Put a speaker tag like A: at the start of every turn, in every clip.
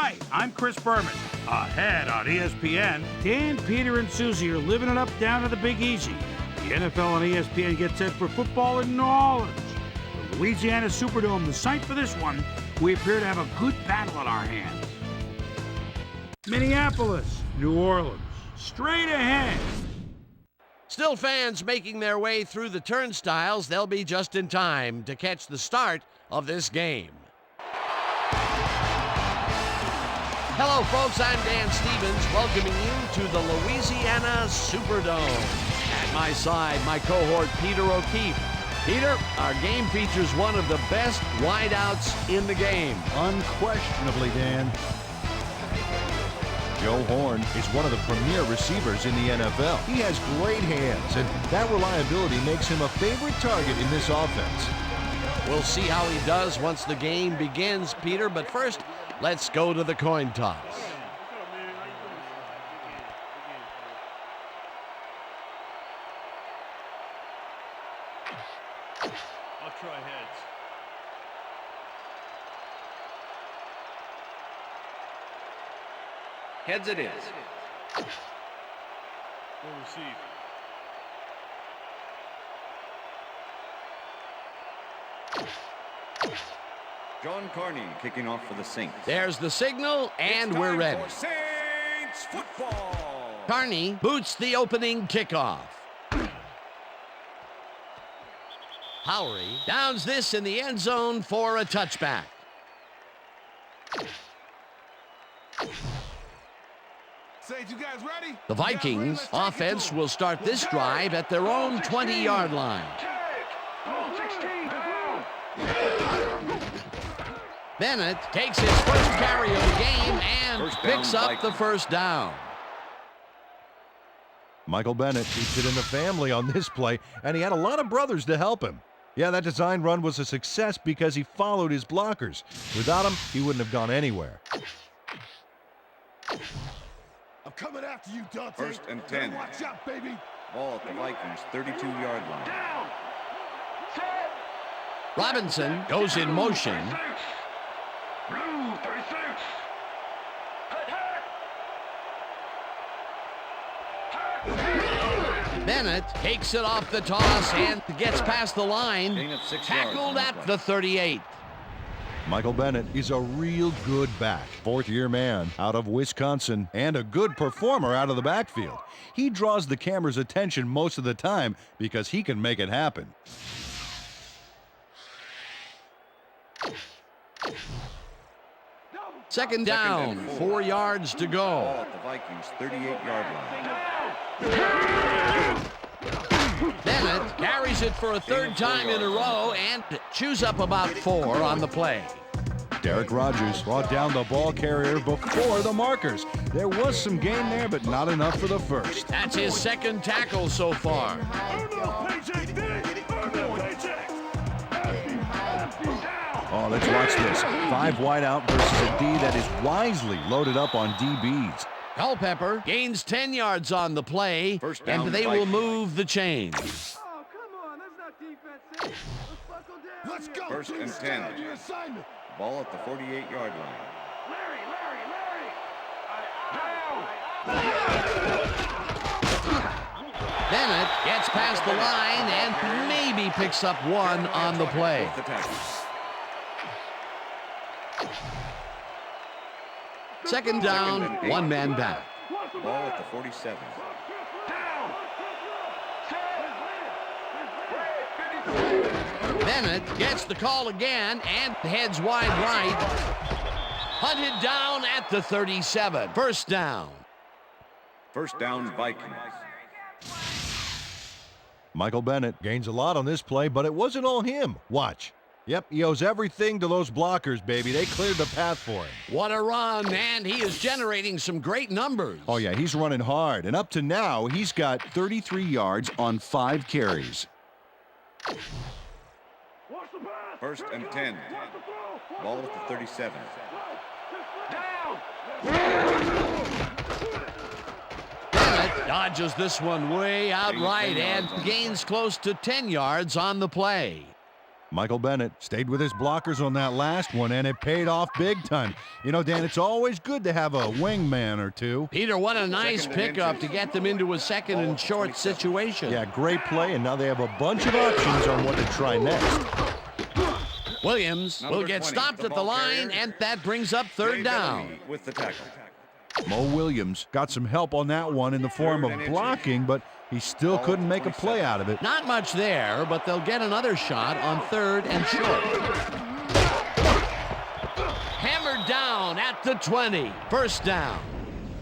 A: Hi, I'm Chris Berman. Ahead on ESPN, Dan, Peter, and Susie are living it up down to the Big Easy. The NFL on ESPN gets set for football in New Orleans. The Louisiana Superdome, the site for this one, we appear to have a good battle on our hands. Minneapolis, New Orleans, straight ahead.
B: Still fans making their way through the turnstiles. They'll be just in time to catch the start of this game. Hello, folks. I'm Dan Stevens, welcoming you to the Louisiana Superdome. At my side, my cohort, Peter O'Keefe. Peter, our game features one of the best wideouts in the game.
C: Unquestionably, Dan. Joe Horn is one of the premier receivers in the NFL. He has great hands, and that reliability makes him a favorite target in this offense.
B: We'll see how he does once the game begins, Peter, but first, let's go to the coin toss.
D: I'll try heads.
E: Heads it is.
D: We'll receive.
E: John Carney kicking off for the Saints.
B: There's the signal, and we're ready.
E: Saints football.
B: Carney boots the opening kickoff. Howery downs this in the end zone for a touchback.
F: Saints, you guys ready?
B: The Vikings offense will start this drive at their own 20-yard line. Bennett takes his first carry of the game and picks up the first down.
C: Michael Bennett keeps it in the family on this play, and he had a lot of brothers to help him. Yeah, that design run was a success because he followed his blockers. Without him, he wouldn't have gone anywhere.
F: I'm coming after you, Dante.
E: First and 10.
F: Watch out, baby.
E: Ball at the Vikings' 32-yard line.
B: Robinson goes in motion. Bennett takes it off the toss and gets past the line.
E: Gain of 6
B: Tackled
E: yards
B: at the 38.
C: Michael Bennett is a real good back. Fourth-year man out of Wisconsin and a good performer out of the backfield. He draws the camera's attention most of the time because he can make it happen.
B: Second down, 4 yards to go.
E: Ball at the Vikings' 38-yard line.
B: Bennett carries it for a third time in a row and chews up about 4 on the play.
C: Derek Rogers brought down the ball carrier before the markers. There was some gain there, but not enough for the first.
B: That's his second tackle so far.
C: Oh, let's watch this. 5 wide out versus a D that is wisely loaded up on DBs.
B: Culpepper gains 10 yards on the play, and they will move the chains.
F: Oh, come on. That's not defense. Let's buckle down. Let's go.
E: First and 10.
F: Your assignment.
E: Ball at the 48-yard line.
F: Larry.
B: Bennett gets past the line and maybe picks up 1 on the play.
E: The tackle.
B: Second down, 1 man back.
E: Ball at the 47.
B: Bennett gets the call again and heads wide right. Hunted down at the 37. First down.
E: First down, Vikings.
C: Michael Bennett gains a lot on this play, but it wasn't all him. Watch. Yep, he owes everything to those blockers, baby. They cleared the path for him.
B: What a run, and he is generating some great numbers.
C: Oh, yeah, he's running hard. And up to now, he's got 33 yards on 5 carries.
E: First and 10. Ball at the 37.
B: Bennett dodges this one way out right and gains close to 10 yards on the play.
C: Michael Bennett stayed with his blockers on that last one, and it paid off big time. You know, Dan, it's always good to have a wingman or two.
B: Peter, what a nice pickup to get them into a second and short situation.
C: Yeah, great play, and now they have a bunch of options on what to try next.
B: Williams will get
E: 20,
B: stopped at the line, and that brings up third down.
E: With the tackle.
C: Mo Williams got some help on that one in the form of blocking, but he still couldn't make a play out of it.
B: Not much there, but they'll get another shot on third and short. Hammered down at the 20. First down.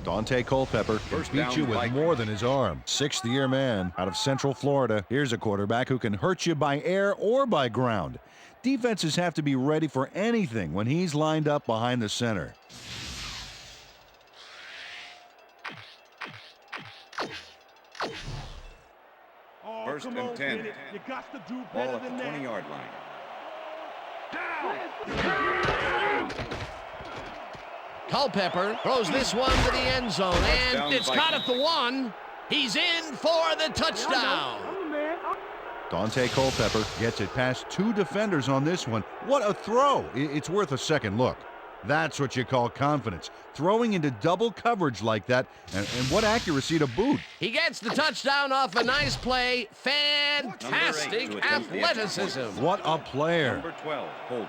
C: Dante Culpepper can beat you with more than his arm. Sixth-year man out of Central Florida. Here's a quarterback who can hurt you by air or by ground. Defenses have to be ready for anything when he's lined up behind the center.
E: First and 10.
F: You got to do
E: Ball
F: better
E: at the
F: than that.
E: 20-yard line.
B: Culpepper throws this one to the end zone, and
E: Touchdown,
B: it's caught at
E: Vikings.
B: the 1. He's in for the touchdown.
F: I'm the man.
C: Dante Culpepper gets it past two defenders on this one. What a throw. It's worth a second look. That's what you call confidence. Throwing into double coverage like that, and what accuracy to boot.
B: He gets the touchdown off a nice play. Fantastic
E: Number 8 to attempt the extra
B: athleticism.
C: What a player.
E: Number 12, holding.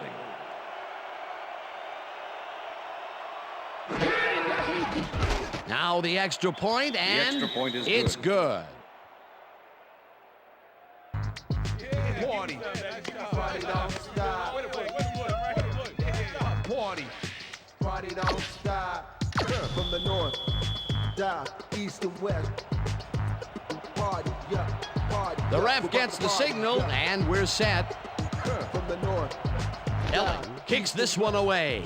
B: Now the extra point, and
E: extra point is
B: it's good.
F: Party. Party don't stop. Party. Party don't stop. From the north, south, east, and west. Party, yeah. Party.
B: The ref gets the signal, and we're set.
F: From the north.
B: Elling kicks this one away.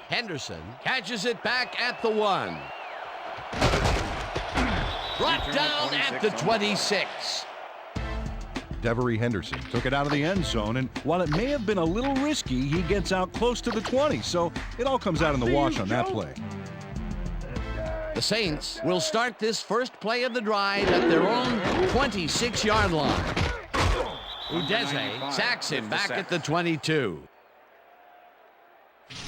B: Henderson catches it back at the 1. Brought down at the 26.
C: Devery Henderson took it out of the end zone, and while it may have been a little risky, he gets out close to the 20, so it all comes out in the wash on that play.
B: The Saints will start this first play of the drive at their own 26-yard line. Udeze sacks him back at the 22.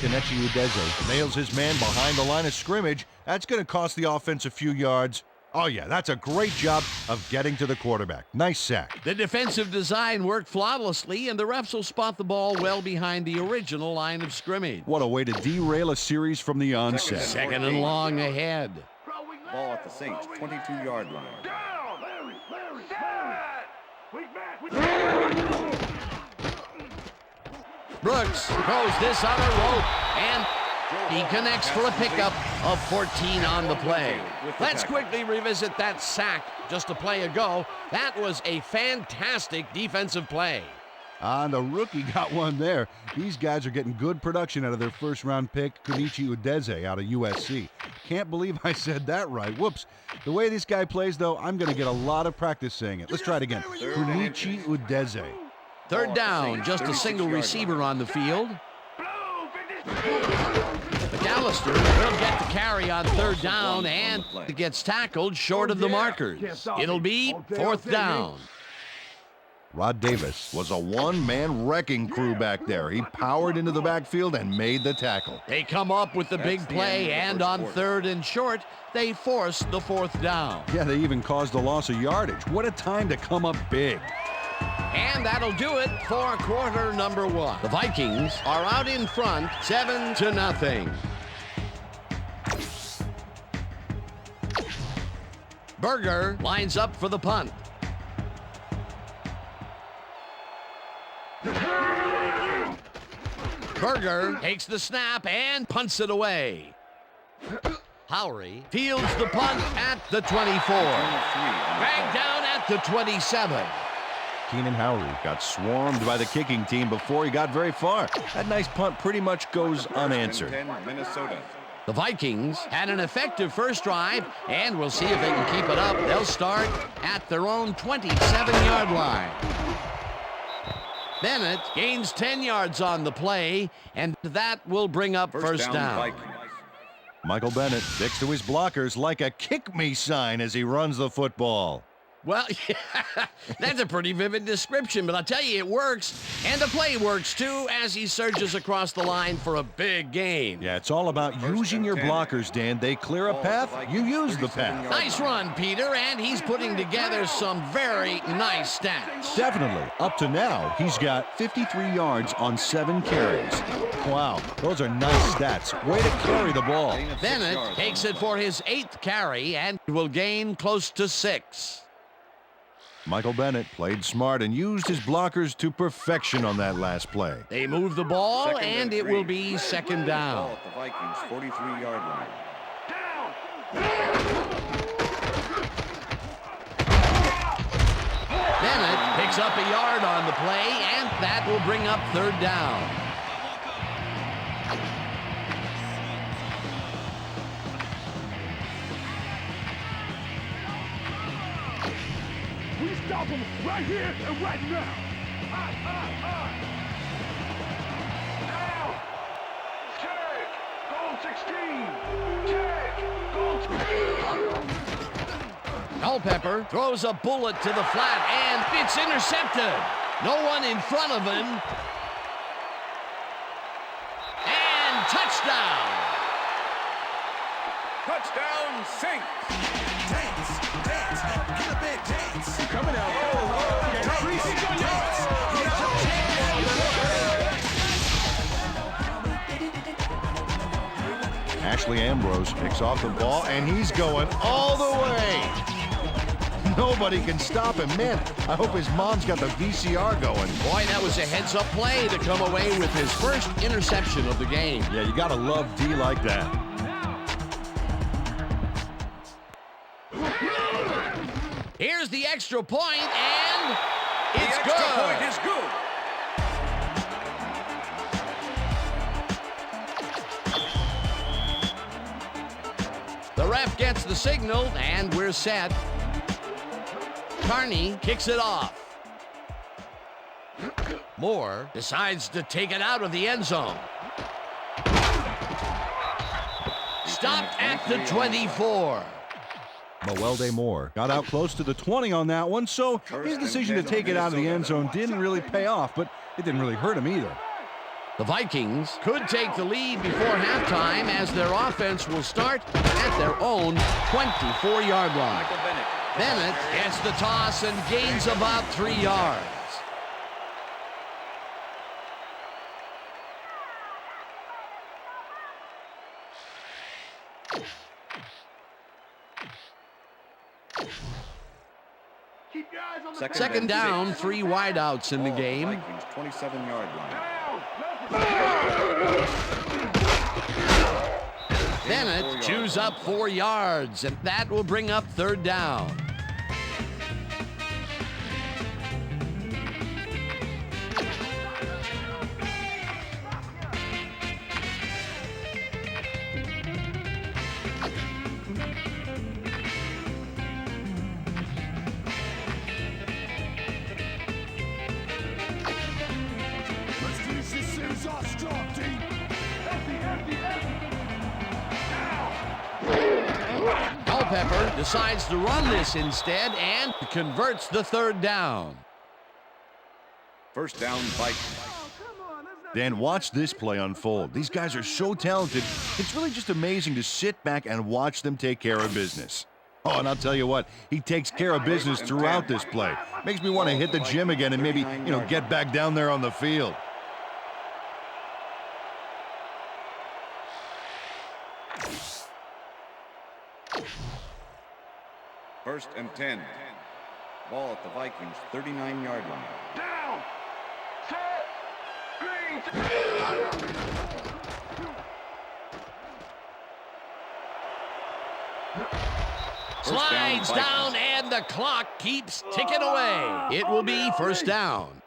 C: Kenichi Udeze nails his man behind the line of scrimmage. That's going to cost the offense a few yards. Oh, yeah, that's a great job of getting to the quarterback. Nice sack.
B: The defensive design worked flawlessly, and the refs will spot the ball well behind the original line of scrimmage.
C: What a way to derail a series from the onset.
B: Second and long ahead.
E: Ball at the Saints' 22-yard line.
B: Brooks throws this on a rope, and he connects for a pickup of 14 on the play. Let's quickly revisit that sack just a play ago. That was a fantastic defensive play.
C: And the rookie got one there. These guys are getting good production out of their first-round pick, Kenichi Udeze, out of USC. Can't believe I said that right. Whoops. The way this guy plays, though, I'm going to get a lot of practice saying it. Let's try it again. Kenichi Udeze.
B: Third down, just a single receiver on the field. McAllister will get the carry on third down, and it gets tackled short of the markers. It'll be fourth down.
C: Rod Davis was a one-man wrecking crew back there. He powered into the backfield and made the tackle.
B: They come up with the big play, and on third and short, they force the fourth down.
C: Yeah, they even caused a loss of yardage. What a time to come up big.
B: And that'll do it for quarter number 1. The Vikings are out in front, 7-0. Berger lines up for the punt. Berger takes the snap and punts it away. Howery fields the punt at the 24. Dragged down at the 27.
C: Keenan Howery got swarmed by the kicking team before he got very far. That nice punt pretty much goes unanswered.
E: 10, Minnesota.
B: The Vikings had an effective first drive, and we'll see if they can keep it up. They'll start at their own 27-yard line. Bennett gains 10 yards on the play, and that will bring up first down.
E: Vikings.
C: Michael Bennett sticks to his blockers like a kick-me sign as he runs the football.
B: Well, that's a pretty vivid description, but I'll tell you, it works. And the play works, too, as he surges across the line for a big gain.
C: Yeah, it's all about using your blockers, Dan. They clear a path, you use the path.
B: Nice run, Peter, and he's putting together some very nice stats.
C: Definitely. Up to now, he's got 53 yards on 7 carries. Wow, those are nice stats. Way to carry the ball.
B: Bennett takes it for his 8th carry and will gain close to 6.
C: Michael Bennett played smart and used his blockers to perfection on that last play.
B: They move the ball, and it will be 2nd down.
E: Ball at the Vikings 43-yard line.
B: Bennett picks up a yard on the play, and that will bring up 3rd down.
A: We stop him right here and right now. Now. Check. Goal 16. Check. Goal 16.
B: Culpepper throws a bullet to the flat, and it's intercepted. No one in front of him. And touchdown.
E: Touchdown, Saints.
F: Dance, dance, get a big dance.
A: Coming out.
C: Ashley Ambrose picks off the ball, and he's going all the way. Nobody can stop him. Man, I hope his mom's got the VCR going.
B: Boy, that was a heads-up play to come away with his first interception of the game.
C: Yeah, you got to love D like that.
B: Here's the extra point, and it's
E: The extra point
B: good.
E: is good.
B: The ref gets the signal, and we're set. Carney kicks it off. Moore decides to take it out of the end zone. Stopped at the 24.
C: Moelde Moore got out close to the 20 on that one, so his decision to take it out of the end zone didn't really pay off, but it didn't really hurt him either.
B: The Vikings could take the lead before halftime as their offense will start at their own 24-yard line.
E: Michael Bennett.
B: Bennett gets the toss and gains about 3 yards. Second down, 3 wideouts in the
E: Ball at
B: game.
E: Vikings 27-yard line.
B: Bennett chews up 4 yards, and that will bring up 3rd down. Culpepper decides to run this instead and converts the 3rd down.
E: First down, Vikings.
C: Dan, watch this play unfold. These guys are so talented, it's really just amazing to sit back and watch them take care of business. Oh, and I'll tell you what, he takes care of business throughout this play. Makes me want to hit the gym again and maybe, get back down there on the field.
E: First and 10. Ball at the Vikings 39-yard line.
A: Down. Set. Green.
B: Slides down, and the clock keeps ticking away. It will be 1st down.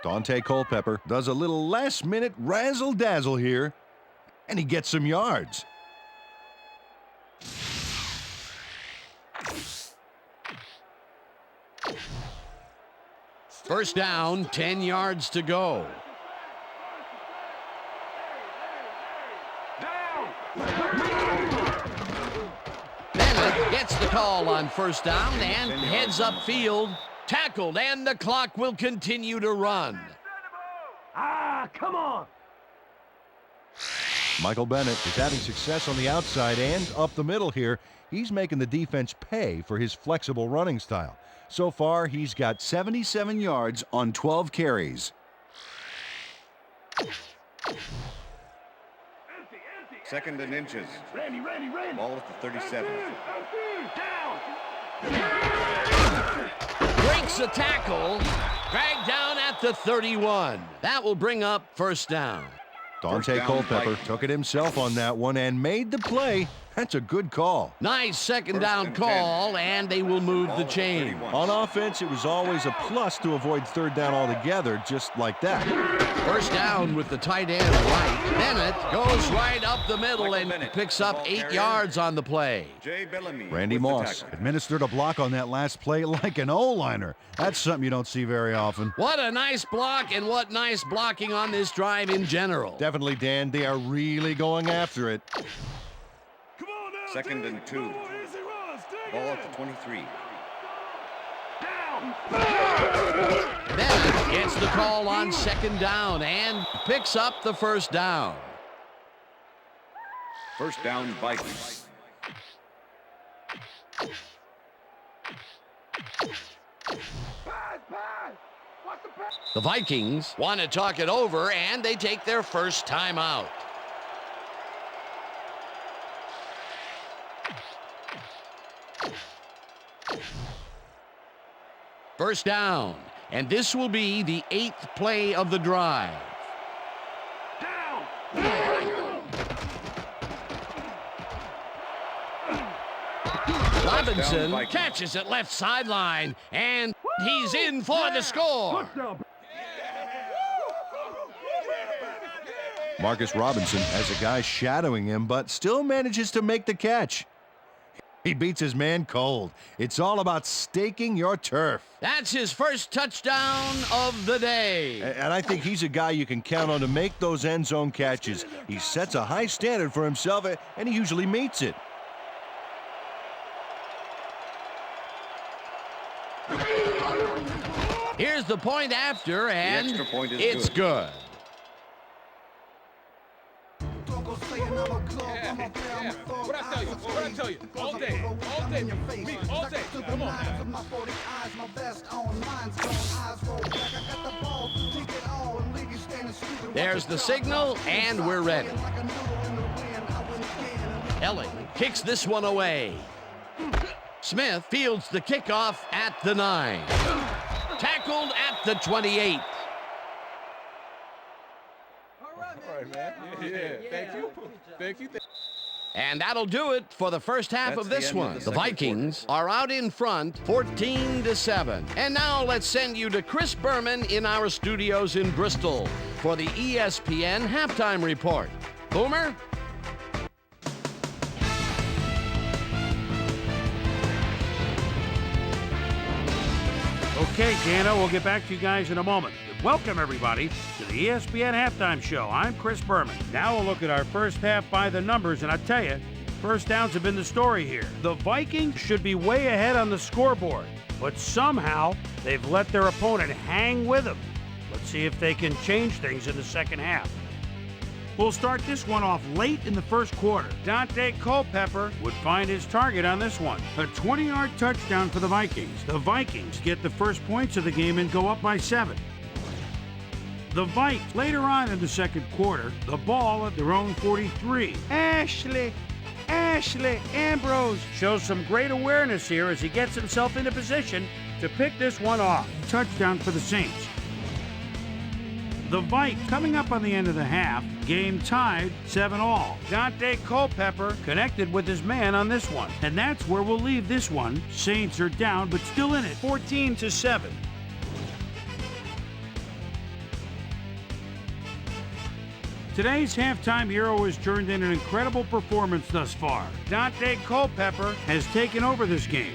C: Dante Culpepper does a little last-minute razzle-dazzle here, and he gets some yards.
B: First down, 10 yards to go. Bennett gets call on first down and heads upfield. Tackled, and the clock will continue to run.
F: Come on.
C: Michael Bennett is having success on the outside and up the middle here. He's making the defense pay for his flexible running style. So far, he's got 77 yards on 12 carries.
E: Second and inches. Ball at the 37.
B: Breaks a tackle. Dragged down at the 31. That will bring up first down.
C: Dante Culpepper took it himself on that one and made the play. That's a good call.
B: Nice second down call, and they will move the chain.
C: On offense, it was always a plus to avoid third down altogether, just like that.
B: First down with the tight end right. Bennett goes right up the middle and picks up 8 yards on the play.
C: Randy Moss administered a block on that last play like an O-liner. That's something you don't see very often.
B: What a nice block, and what nice blocking on this drive in general.
C: Definitely, Dan. They are really going after it.
E: Second and 2. Ball at the 23.
B: Bennett gets the call on second down and picks up the first down.
E: First down, Vikings.
B: The Vikings want to talk it over, and they take their first time out. First down, and this will be the 8th play of the drive. Robinson catches it left sideline, and he's in for the score.
C: Marcus Robinson has a guy shadowing him, but still manages to make the catch. He beats his man cold. It's all about staking your turf.
B: That's his first touchdown of the day.
C: And I think he's a guy you can count on to make those end zone catches. He sets a high standard for himself, and he usually meets it.
B: Here's the point after, and
E: extra point is
B: it's good.
G: What I tell you? All day. Me, all day. Come on.
B: There's the signal, and we're ready. Elling kicks this one away. Smith fields the kickoff at the 9. Tackled at the 28.
G: All right, man. Yeah. Thank you.
B: And that'll do it for the first half of this one. The Vikings are out in front, 14-7. And now let's send you to Chris Berman in our studios in Bristol for the ESPN halftime report. Boomer?
A: Okay, Dana, we'll get back to you guys in a moment. Welcome, everybody, to the ESPN Halftime Show. I'm Chris Berman. Now we'll look at our first half by the numbers, and I tell you, first downs have been the story here. The Vikings should be way ahead on the scoreboard, but somehow they've let their opponent hang with them. Let's see if they can change things in the second half. We'll start this one off late in the first quarter. Dante Culpepper would find his target on this one. A 20-yard touchdown for the Vikings. The Vikings get the first points of the game and go up by 7. The Vikes, later on in the second quarter, the ball at their own 43. Ashley Ambrose shows some great awareness here as he gets himself into position to pick this one off. Touchdown for the Saints. The Vikes coming up on the end of the half, game tied 7-all. Dante Culpepper connected with his man on this one. And that's where we'll leave this one. Saints are down, but still in it, 14-7. Today's halftime hero has turned in an incredible performance thus far. Dante Culpepper has taken over this game.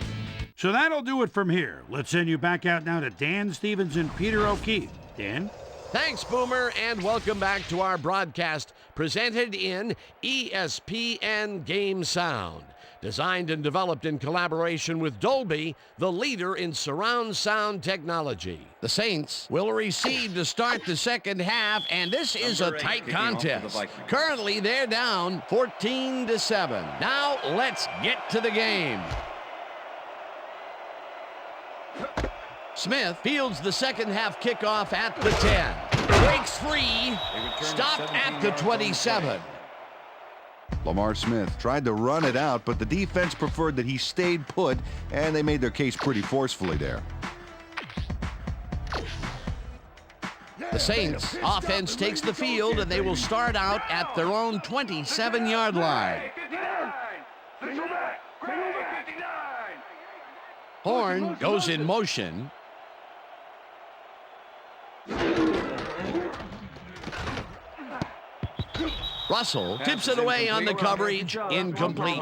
A: So that'll do it from here. Let's send you back out now to Dan Stevens and Peter O'Keefe. Dan?
B: Thanks, Boomer, and welcome back to our broadcast presented in ESPN Game Sound. Designed and developed in collaboration with Dolby, the leader in surround sound technology. The Saints will receive to start the second half, and this is a tight contest. Currently, they're down 14-7. Now, let's get to the game. Smith fields the second half kickoff at the 10. Breaks free. Stopped at the 27.
C: Lamar Smith tried to run it out, but the defense preferred that he stayed put, and they made their case pretty forcefully there.
B: The Saints offense takes the field, and they will start out at their own 27-yard line. Horn goes in motion. Russell tips it away on the coverage. Incomplete.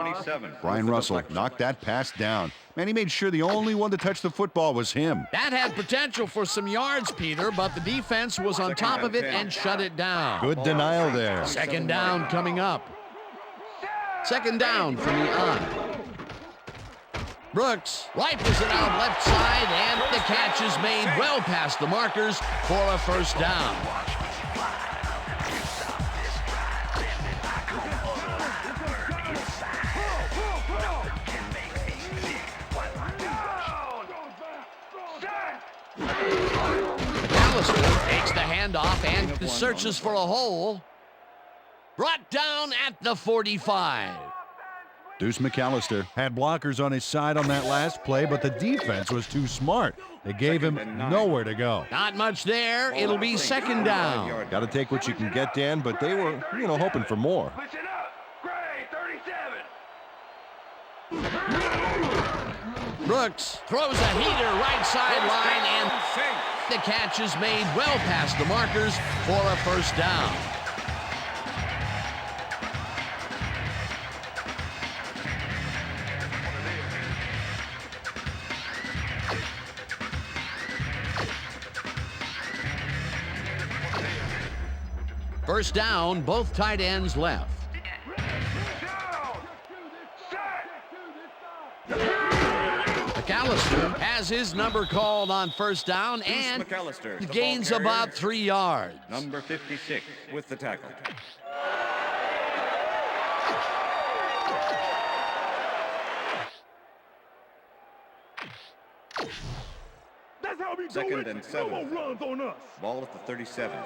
C: Brian Russell knocked that pass down. Man, he made sure the only one to touch the football was him.
B: That had potential for some yards, Peter, but the defense was on top of it and shut it down.
C: Good denial there.
B: Second down coming up. Second down from the eye. Brooks rifles it out left side, and the catch is made well past the markers for a first down. McAllister takes the handoff and searches for a hole. Brought down at the 45.
C: Deuce McAllister had blockers on his side on that last play, but the defense was too smart. They gave him nowhere to go.
B: Not much there. It'll be second down.
C: Got to take what you can get, Dan, but they were, hoping for more.
B: Brooks throws a heater right sideline, and the catch is made well past the markers for a first down. First down, both tight ends left. McAllister has his number called on first down and gains about 3 yards.
E: Number 56 with the tackle. Second and 7. Ball at the 37.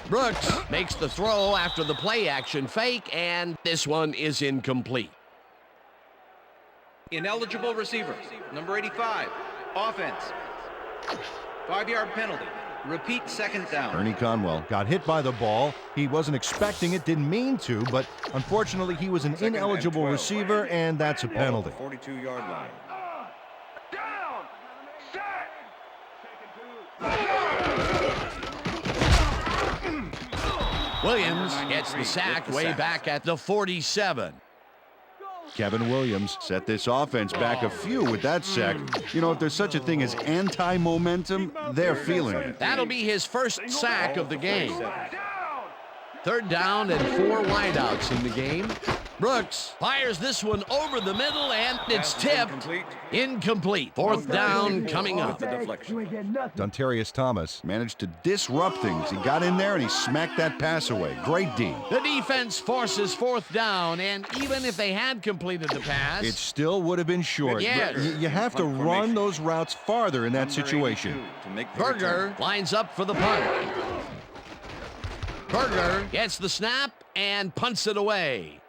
B: Brooks makes the throw after the play action fake, and this one is incomplete.
H: Ineligible receiver, number 85, offense. 5-yard penalty. Repeat second down.
C: Ernie Conwell got hit by the ball. He wasn't expecting it, didn't mean to, but unfortunately he was an ineligible receiver, and that's a penalty.
E: 42-yard line.
B: Williams gets the sack way back at the 47.
C: Kevin Williams set this offense back a few with that sack. If there's such a thing as anti-momentum, they're feeling it.
B: That'll be his first sack of the game. Third down and 4 wideouts in the game. Brooks fires this one over the middle, and it's tipped. Incomplete. Fourth down coming up.
C: Dontarius Thomas managed to disrupt things. He got in there and he smacked that pass away. Great D.
B: The defense forces fourth down, and even if they had completed the pass,
C: it still would have been short.
B: Yes.
C: You have to run those routes farther in that situation.
B: Berger lines up for the punt. Berger gets the snap and punts it away.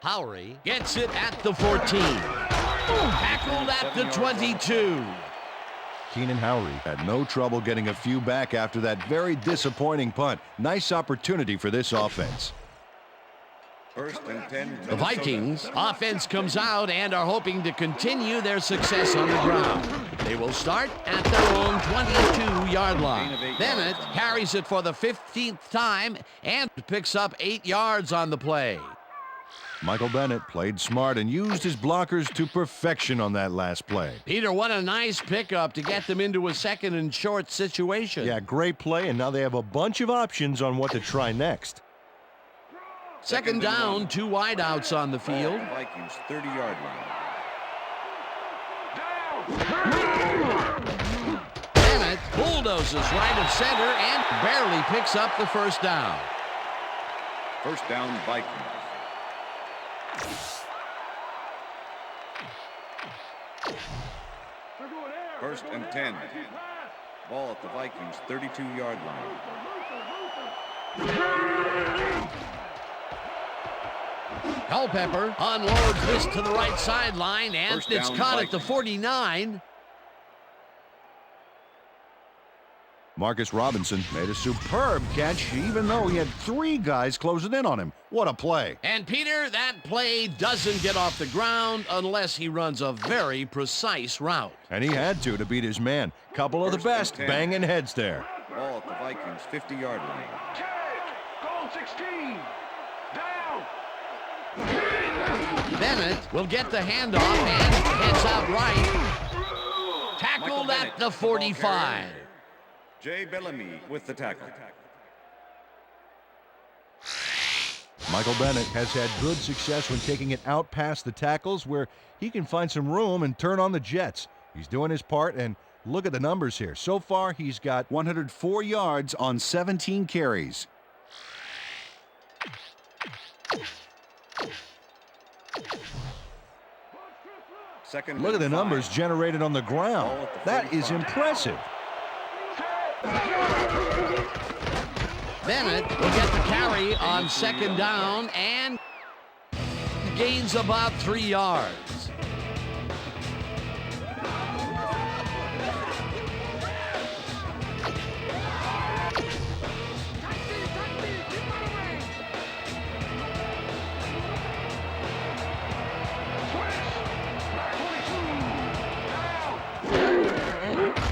B: Howry gets it at the 14. Tackled at the 22.
C: Keenan Howry had no trouble getting a few back after that very disappointing punt. Nice opportunity for this offense.
E: First and 10.
B: The Vikings offense comes out and are hoping to continue their success on the ground. They will start at their own 22-yard line. Bennett carries it for the 15th time and picks up 8 yards on the play.
C: Michael Bennett played smart and used his blockers to perfection on that last play.
B: Peter, what a nice pickup to get them into a second and short situation.
C: Yeah, great play, and now they have a bunch of options on what to try next.
B: Second down, 2 wideouts on the field.
E: Vikings 30-yard line.
B: Bennett bulldozes right of center and barely picks up the first down.
E: First down, Vikings. First and 10. Ball at the Vikings 32-yard line.
B: Culpepper unloads this to the right sideline, and
E: First
B: it's
E: down,
B: caught at the
E: Vikings.
B: 49.
C: Marcus Robinson made a superb catch, even though he had 3 guys closing in on him. What a play.
B: And Peter, that play doesn't get off the ground unless he runs a very precise route.
C: And he had to beat his man. Couple of the
E: First
C: best
E: and 10.
C: banging heads there.
E: Ball at the Vikings 50-yard line.
G: Goal 16. Down.
B: Bennett will get the handoff and heads out right. Tackled
E: Michael
B: at the
E: Bennett,
B: 45.
E: Jay Bellamy with the tackle.
C: Michael Bennett has had good success when taking it out past the tackles where he can find some room and turn on the jets. He's doing his part, and look at the numbers here. So far, he's got 104 yards on 17 carries.
E: Second
C: Look at the
E: and
C: numbers
E: 5.
C: generated on the ground.
E: Ball at the
C: That is
E: 45.
C: impressive.
B: Bennett will get the carry on second down and gains about 3 yards.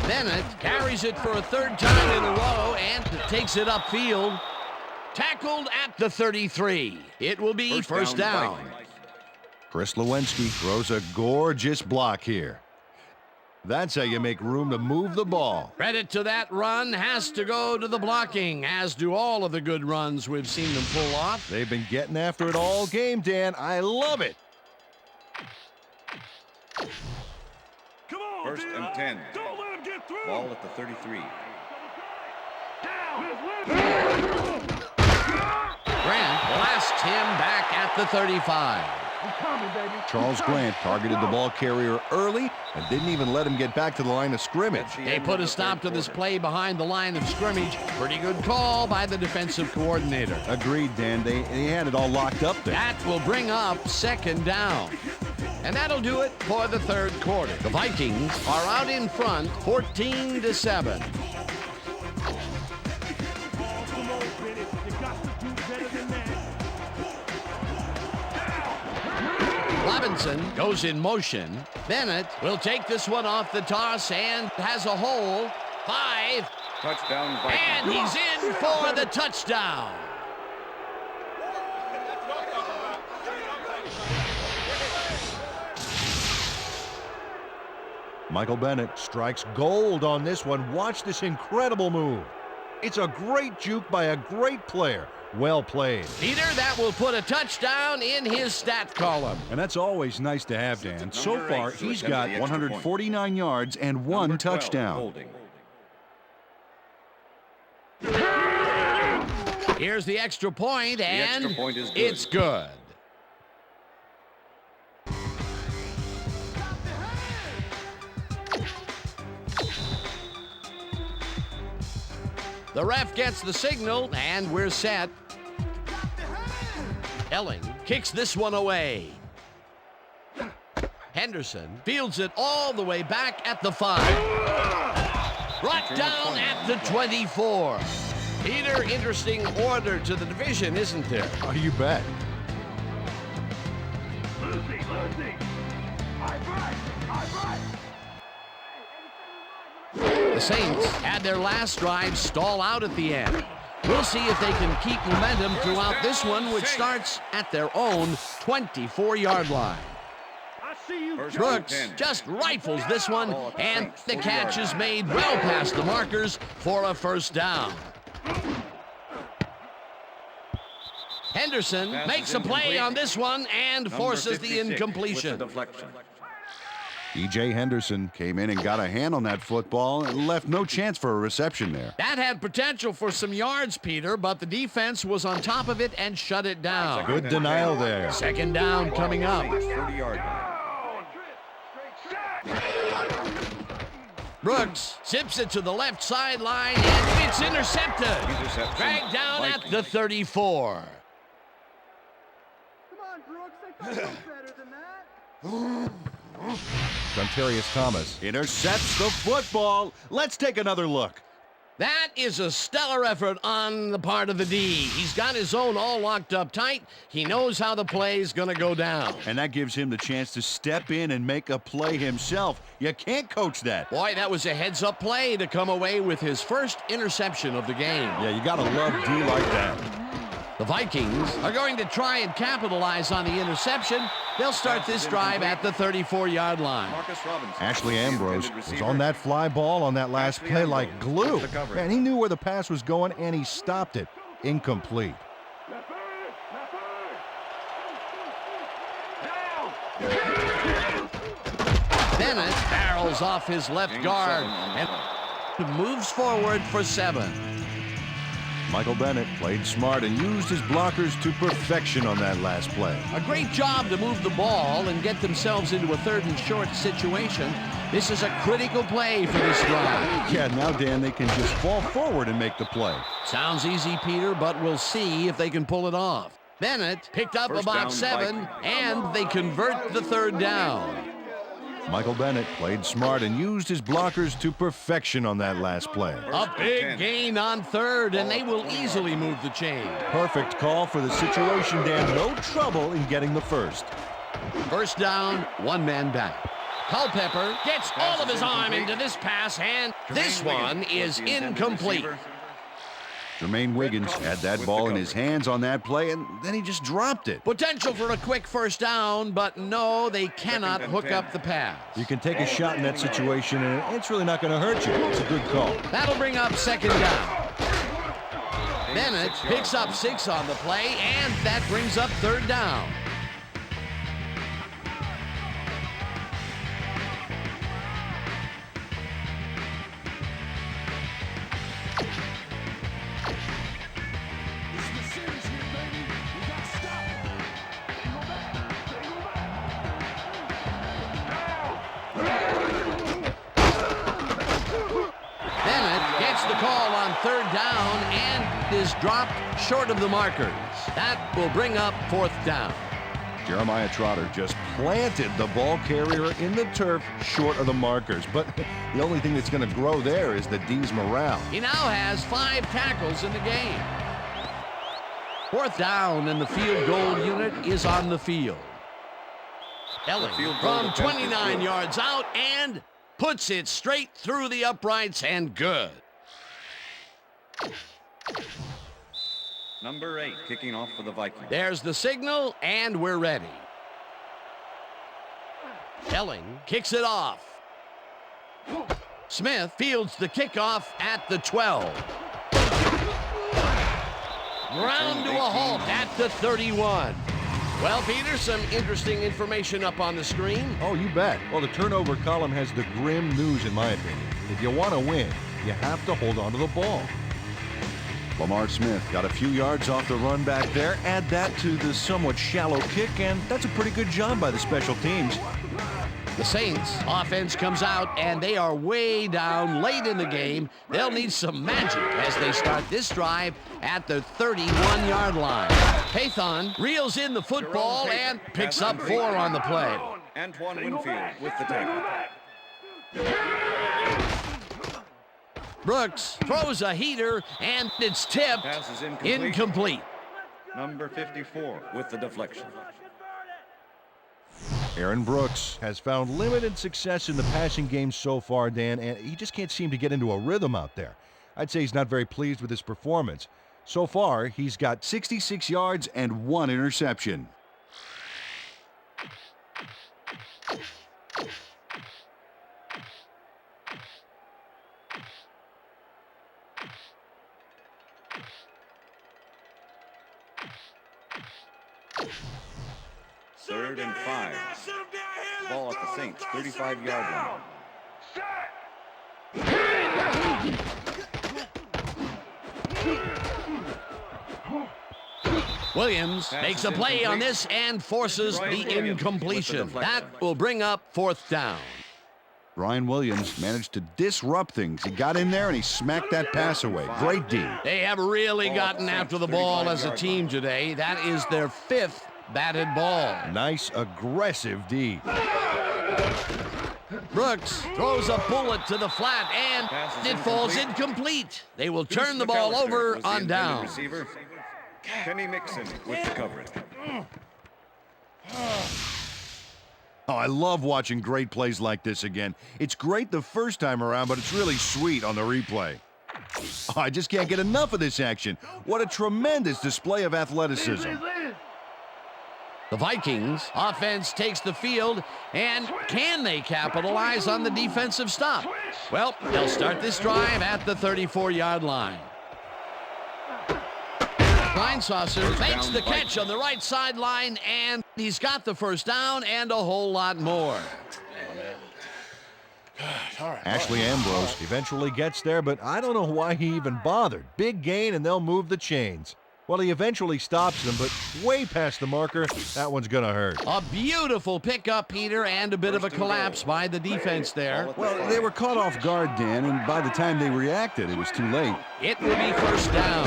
B: Bennett carries it for a 3rd time in a row and takes it upfield. Tackled at the 33. It will be first down.
E: Vikings.
C: Chris Lewinsky throws a gorgeous block here. That's how you make room to move the ball.
B: Credit to that run has to go to the blocking, as do all of the good runs we've seen them pull off.
C: They've been getting after it all game, Dan. I love it.
D: Come on,
E: First and 10.
D: Don't let him get through.
E: Ball at the 33.
B: Grant blasts him back at the 35.
C: Charles Grant targeted the ball carrier early and didn't even let him get back to the line of scrimmage.
B: They put a stop to this play behind the line of scrimmage. Pretty good call by the defensive coordinator.
C: Agreed, Dan. They had it all locked up there.
B: That will bring up second down. And that'll do it for the 3rd quarter. The Vikings are out in front 14-7.
D: Come on, Bennett. You got to do better than that.
B: Robinson goes in motion. Bennett will take this one off the toss and has a hole. 5.
E: Touchdown, Vikings.
B: And he's in for the touchdown.
C: Michael Bennett strikes gold on this one. Watch this incredible move. It's a great juke by a great player. Well played.
B: Peter, that will put a touchdown in his stat column.
C: And that's always nice to have, Dan. So
E: Number
C: far,
E: 8 to
C: he's
E: attempt
C: got
E: the extra
C: 149 yards and 1
E: Number 12,
C: touchdown.
E: Holding.
B: Here's the extra point, and
E: extra point is good.
B: it's good. The ref gets the signal, and we're set. Elling kicks this one away. Henderson fields it all the way back at the 5. Brought down at the 24. Peter, interesting order to the division, isn't there?
C: Oh, you bet.
D: Lucy. High five.
B: The Saints had their last drive stall out at the end. We'll see if they can keep momentum throughout this one, which starts at their own 24-yard line. Brooks just rifles this one, and the catch is made well past the markers for a first down. Henderson makes a play on this one and forces the incompletion.
C: E.J. Henderson came in and got a hand on that football and left no chance for a reception there.
B: That had potential for some yards, Peter, but the defense was on top of it and shut it down.
C: Good denial there.
B: Second down coming up.
E: 30-yard line.
B: Brooks zips it to the left sideline, and it's intercepted.
E: Interception.
B: Dragged down at the 34.
F: Come on, Brooks. I thought you were better than that.
C: Dontarius Thomas intercepts the football. Let's take another look.
B: That is a stellar effort on the part of the D. He's got his zone all locked up tight. He knows how the play is going to go down.
C: And that gives him the chance to step in and make a play himself. You can't coach that.
B: Boy, that was a heads-up play to come away with his first interception of the game.
C: Yeah, you got to love D like that.
B: The Vikings are going to try and capitalize on the interception. They'll start this drive at the 34-yard line.
C: Ashley Ambrose was on that fly ball on that last play like glue. Man, he knew where the pass was going, and he stopped it. Incomplete.
B: Bennett barrels off his left guard and moves forward for 7.
C: Michael Bennett played smart and used his blockers to perfection on that last play.
B: A great job to move the ball and get themselves into a 3rd and short situation. This is a critical play for this drive.
C: Yeah, now, Dan, they can just fall forward and make the play.
B: Sounds easy, Peter, but we'll see if they can pull it off. Bennett picked up about 7, and they convert the 3rd down.
C: Michael Bennett played smart and used his blockers to perfection on that last play.
B: A big gain on 3rd, and they will easily move the chain.
C: Perfect call for the situation, Dan. No trouble in getting the first.
B: First down, 1 man back. Culpepper gets all of his arm into this pass, and this one is incomplete.
C: Jermaine Wiggins had that ball in his hands on that play, and then he just dropped it.
B: Potential for a quick first down, but no, they cannot hook up the pass.
C: You can take a shot in that situation, and it's really not going to hurt you. It's a good call.
B: That'll bring up 2nd down. Bennett picks up 6 on the play, and that brings up 3rd down. Call on 3rd down and is dropped short of the markers. That will bring up 4th down.
C: Jeremiah Trotter just planted the ball carrier in the turf short of the markers. But the only thing that's going to grow there is the D's morale.
B: He now has 5 tackles in the game. 4th down, and the field goal unit is on the field. Elling from 29 yards out and puts it straight through the uprights, and good.
E: Number 8 kicking off for the Vikings.
B: There's the signal, and we're ready. Elling kicks it off. Smith fields the kickoff at the 12. Ground to a halt at the 31. Well, Peter, some interesting information up on the screen.
C: Oh, you bet. Well, the turnover column has the grim news, in my opinion. If you want to win, you have to hold on to the ball. Lamar Smith got a few yards off the run back there. Add that to the somewhat shallow kick, and that's a pretty good job by the special teams.
B: The Saints offense comes out, and they are way down late in the game. They'll need some magic as they start this drive at the 31-yard line. Pathon reels in the football and picks up 4 on the play.
E: Antoine Winfield with the tackle.
B: Brooks throws a heater, and it's tipped.
E: Pass is
B: incomplete.
E: Number 54 with the deflection.
C: Aaron Brooks has found limited success in the passing game so far, Dan, and he just can't seem to get into a rhythm out there. I'd say he's not very pleased with his performance. So far, he's got 66 yards and 1 interception.
E: Third and 5. Ball at the Saints 35-yard line.
B: Williams makes a play on this and forces the incompletion. That will bring up 4th down.
C: Ryan Williams managed to disrupt things. He got in there and he smacked that pass away. Great D.
B: They have really gotten after the ball as a team today. That is their 5th batted ball.
C: Nice, aggressive D.
B: Brooks throws a bullet to the flat, and it falls incomplete. They will turn the ball over on down.
E: Receiver. Kenny Mixon with the coverage.
C: Oh, I love watching great plays like this again. It's great the first time around, but it's really sweet on the replay. Oh, I just can't get enough of this action. What a tremendous display of athleticism.
B: The Vikings offense takes the field, and can they capitalize on the defensive stop? Well, they'll start this drive at the 34-yard line. Linesaucer makes the catch on the right sideline, and he's got the first down and a whole lot more.
C: Ashley Ambrose eventually gets there, but I don't know why he even bothered. Big gain, and they'll move the chains. Well, he eventually stops them, but way past the marker. That one's going to hurt.
B: A beautiful pickup, Peter, and a bit of a collapse by the defense there.
C: Well, they were caught off guard, Dan, and by the time they reacted, it was too late.
B: It will be first down.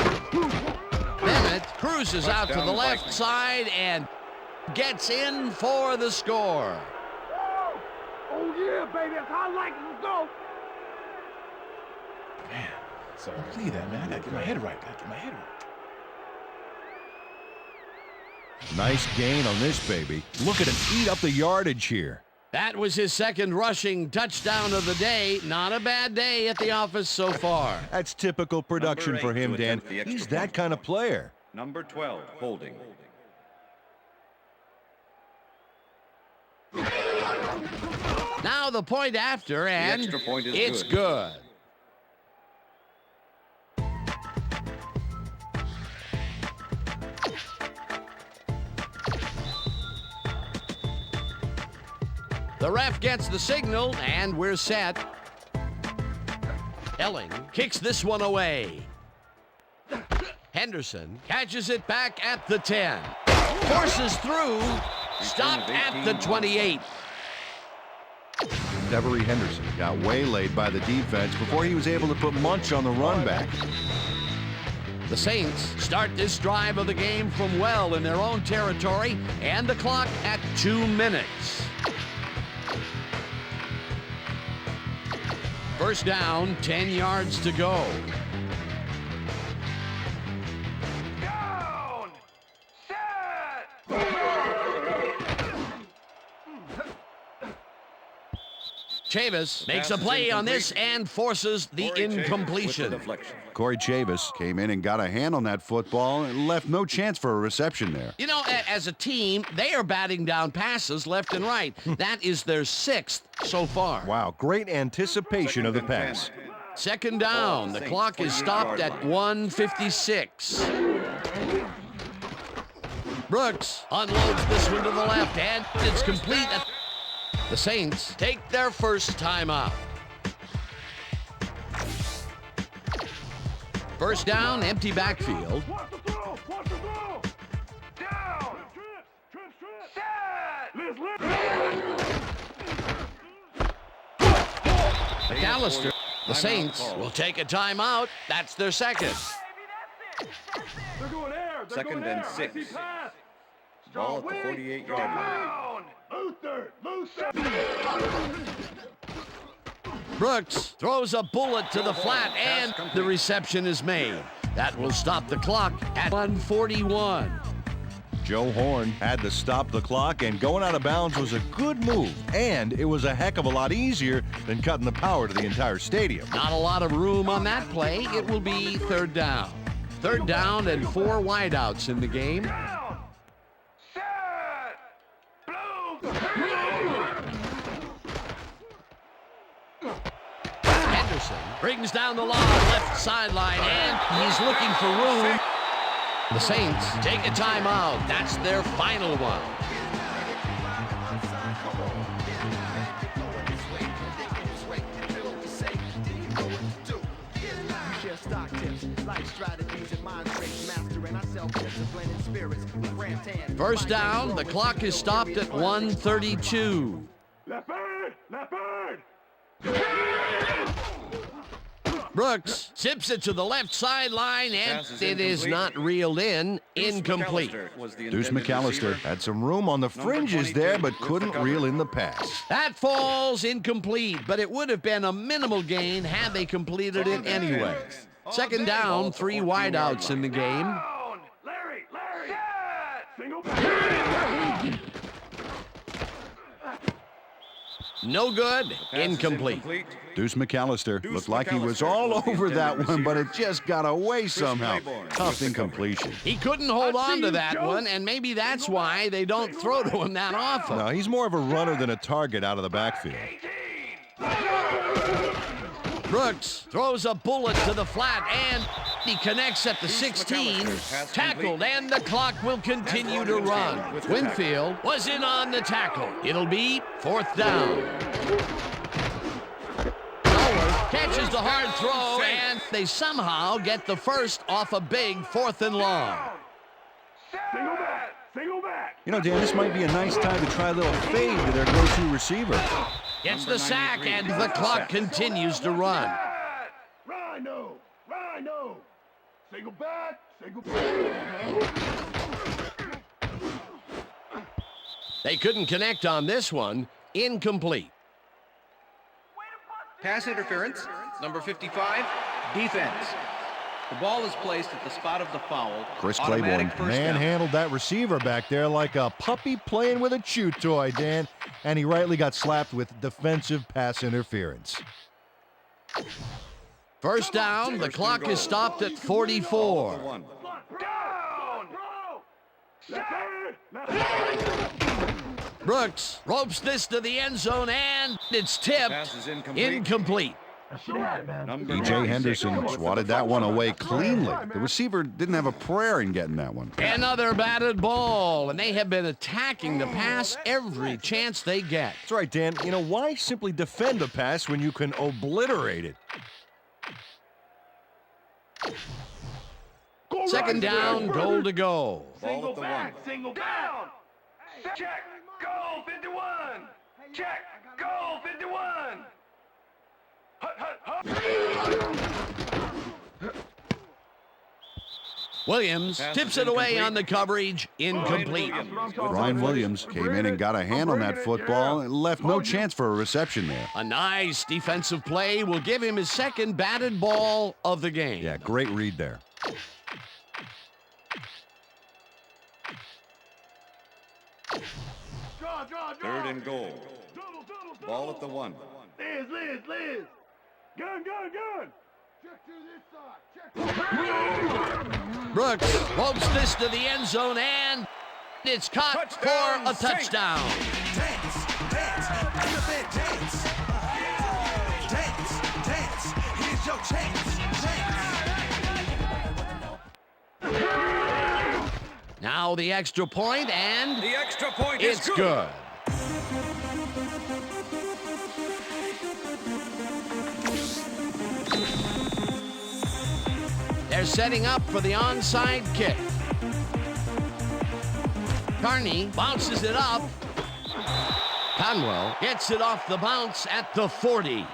B: Bennett cruises out to the left side and gets in for the score.
D: Oh, yeah, baby. That's how I like it. Let's go.
G: Man, so leave that, man. I gotta get my head right.
C: Nice gain on this baby. Look at him eat up the yardage here.
B: That was his 2nd rushing touchdown of the day. Not a bad day at the office so far.
C: That's typical production for him, Dan. He's that kind of player.
E: Number 12, holding.
B: Now the point after, and
E: extra point is
B: it's
E: good.
B: good. The ref gets the signal, and we're set. Elling kicks this one away. Henderson catches it back at the 10. Forces through. Stopped at the 28.
C: Devery Henderson got waylaid by the defense before he was able to put Munch on the run back.
B: The Saints start this drive of the game from well in their own territory, and the clock at 2 minutes. First down, 10 yards to go.
D: Down. Set.
B: Chavis makes a play on this and forces the incompletion.
C: Corey Chavis came in and got a hand on that football and left no chance for a reception there.
B: You know, as a team, they are batting down passes left and right. That is their 6th so far.
C: Wow, great anticipation of the pass.
B: Second down. The clock is stopped at 1:56. Brooks unloads this one to the left, and it's complete. The Saints take their first timeout. First down, empty backfield.
D: Watch the throw. Watch the throw. Down. Trip. Set.
B: McAllister. The Saints will take a timeout. That's their 2nd.
D: They're going air. They're
E: Second
D: going
E: and
D: air.
E: 6.
D: Easy pass.
E: Ball at the 48-yard line.
D: Down. Luther.
B: Brooks throws a bullet to the flat, and the reception is made. That will stop the clock at 1:41.
C: Joe Horn had to stop the clock, and going out of bounds was a good move. And it was a heck of a lot easier than cutting the power to the entire stadium.
B: Not a lot of room on that play. It will be 3rd down. Third down and 4 wideouts in the game.
D: Down. Set. Blue.
B: Henderson brings down the long left sideline, and he's looking for room. The Saints take a timeout. That's their final one. First down, the clock is stopped at 1:32.
D: Left bird. Left bird.
B: Brooks zips it to the left sideline, and
E: Pass is
B: it is
E: incomplete.
B: not reeled in. Incomplete.
E: McAllister was the
C: Deuce
E: intended
C: McAllister
E: receiver.
C: had some room on the fringes
E: 22
C: there, but
E: with the
C: couldn't
E: cover.
C: reel in the pass.
B: That falls incomplete, but it would have been a minimal gain had they completed it anyway. Second down, 3 wideouts in the game.
D: Down. Larry. Set. Single back.
B: No good.
E: Pass is
B: Incomplete.
C: Deuce McAllister
E: Deuce
C: looked like he was
E: McAllister
C: all
E: was the
C: over that
E: intended
C: one, but it
E: receiver.
C: just got away somehow.
E: Claiborne
C: Tough
E: with the cover.
C: incompletion.
B: He couldn't hold
D: I see
B: on to
D: you,
B: that
D: Joe.
B: one, and maybe that's why they don't throw to him that often.
C: No, he's more of a runner than a target out of the backfield.
D: 18.
B: Brooks throws a bullet to the flat, and he connects at the 16.
E: McAllister, pass
B: Tackled,
E: complete.
B: and the clock will continue to run.
E: with the
B: Winfield was in on the tackle. It'll be 4th down. Howard catches the hard throw, and they somehow get the first off a big 4th and long.
D: Single back. Single back.
C: You know, Dan, this might be a nice time to try a little fade to their go-to receiver.
B: Gets
E: Number
B: the sack,
E: 93
B: and
E: is
B: the
E: set.
B: clock continues to run.
D: Set. Rhino. Single back. Single back.
B: They couldn't connect on this one. Incomplete.
H: Pass interference, number 55, defense. The ball is placed at the spot of the foul.
C: Chris
H: Automatic
C: Claiborne
H: first down.
C: manhandled that receiver back there like a puppy playing with a chew toy, Dan, and he rightly got slapped with defensive pass interference.
B: First down, the clock is stopped at 44.
E: One.
D: Down. Left bird. Left bird.
B: Brooks ropes this to the end zone, and it's tipped.
E: Pass is incomplete.
B: Incomplete.
E: Number
C: E.J.
E: 96
C: Henderson
E: with the
C: swatted that
E: cover.
C: one away cleanly. The receiver didn't have a prayer in getting that one.
B: Another batted ball, and they have been attacking the pass every chance they get.
C: That's right, Dan. You know, why simply defend a pass when you can obliterate it?
B: Second down, goal to go.
E: Ball at the 1.
D: Single down. Check. Goal 51. Check. Goal 51.
B: Williams
E: Pass
B: tips
E: is
B: it away
E: incomplete.
B: on the coverage. Incomplete.
C: Ryan Williams came in and got a hand on that football and left no chance for a reception there.
B: A nice defensive play will give him his second batted ball of the game.
C: Yeah, great read there.
E: Third and goal. Ball at the 1.
D: Liz. Gun. Check to this side. Check.
B: Brooks ropes this to the end zone, and it's caught
E: Touchdown,
B: for a touchdown.
F: Here's your chance.
B: Now the extra point, and
E: The extra point
B: it's
E: is
B: good. They're setting up for the onside kick. Carney bounces it up. Conwell gets it off the bounce at the 40.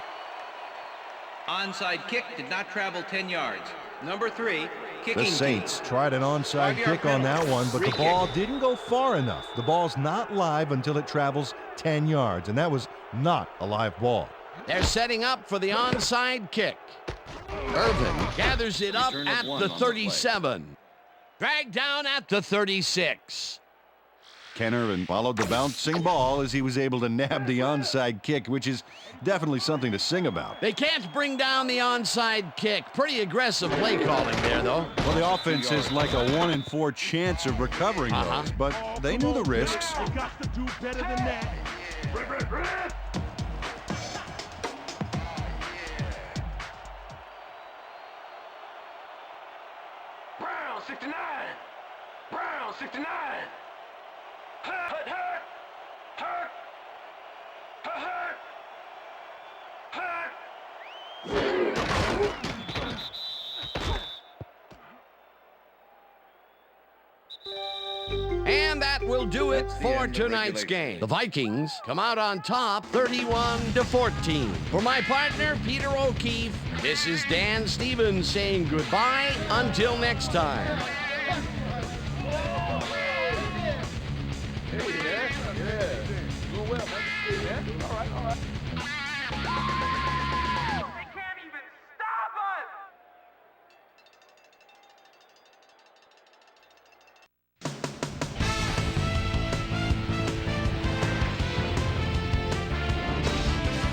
H: Onside kick did not travel 10 yards. Number 3, kicking
C: The Saints tried an onside
H: 5-yard
C: kick on that
H: penalty.
C: one, but the
H: Free
C: ball
H: kick.
C: didn't go far enough. The ball's not live until it travels 10 yards, and that was not a live ball.
B: They're setting up for the onside kick. Irvin gathers it up
E: Return of
B: at
E: one
B: the
E: on the play.
B: 37. Dragged down at the 36.
C: Kenner followed the bouncing ball as he was able to nab the onside kick, which is definitely something to sing about.
B: They can't bring down the onside kick. Pretty aggressive play calling there, though.
C: Well, the offense is like a 1 in 4 chance of recovering those, but they knew the risks.
A: You got to do better than that.
D: Brown 69. Brown 69. Hurt, hurt, hurt, hurt, hurt,
B: And that will do it for tonight's game. The Vikings come out on top 31-14. For my partner, Peter O'Keefe, this is Dan Stevens saying goodbye until next time.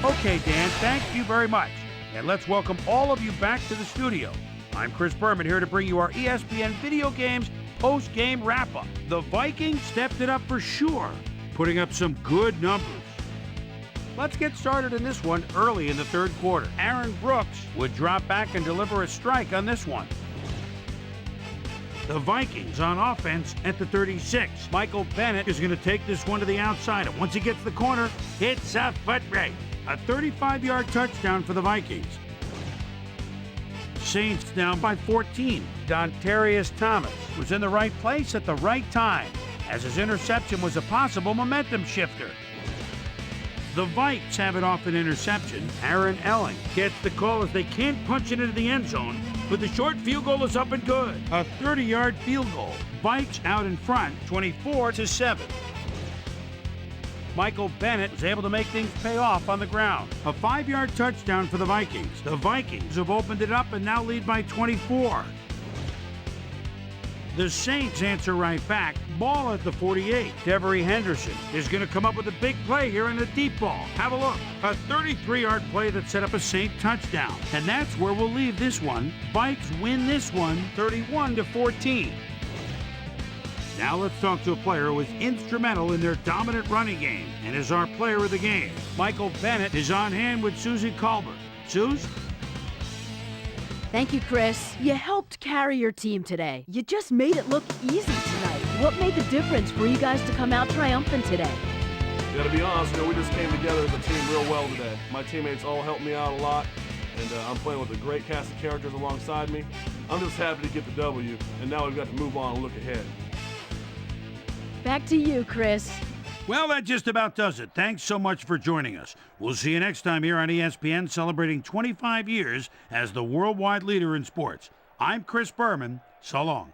A: Okay, Dan, thank you very much. And let's welcome all of you back to the studio. I'm Chris Berman here to bring you our ESPN Video Games post-game wrap-up. The Vikings stepped it up for sure, putting up some good numbers. Let's get started in this one early in the third quarter. Aaron Brooks would drop back and deliver a strike on this one. The Vikings on offense at the 36. Michael Bennett is going to take this one to the outside. And once he gets the corner, hits a foot race. A 35-yard touchdown for the Vikings. Saints down by 14. Dontarius Thomas was in the right place at the right time, as his interception was a possible momentum shifter. The Vikes have it off an interception. Aaron Elling gets the call as they can't punch it into the end zone, but the short field goal is up and good. A 30-yard field goal. Vikes out in front, 24-7. Michael Bennett was able to make things pay off on the ground. A 5-yard touchdown for the Vikings. The Vikings have opened it up and now lead by 24. The Saints answer right back. Ball at the 48. Devery Henderson is going to come up with a big play here in the deep ball. Have a look. A 33-yard play that set up a Saint touchdown. And that's where we'll leave this one. Vikes win this one 31-14. Now let's talk to a player who was instrumental in their dominant running game and is our player of the game. Michael Bennett is on hand with Susie Colbert. Suze?
I: Thank you, Chris. You helped carry your team today. You just made it look easy tonight. What made the difference for you guys to come out triumphant today?
G: Yeah, to be honest, we just came together as a team real well today. My teammates all helped me out a lot, and I'm playing with a great cast of characters alongside me. I'm just happy to get the W, and now we've got to move on and look ahead.
I: Back to you, Chris.
A: Well, that just about does it. Thanks so much for joining us. We'll see you next time here on ESPN, celebrating 25 years as the worldwide leader in sports. I'm Chris Berman. So long.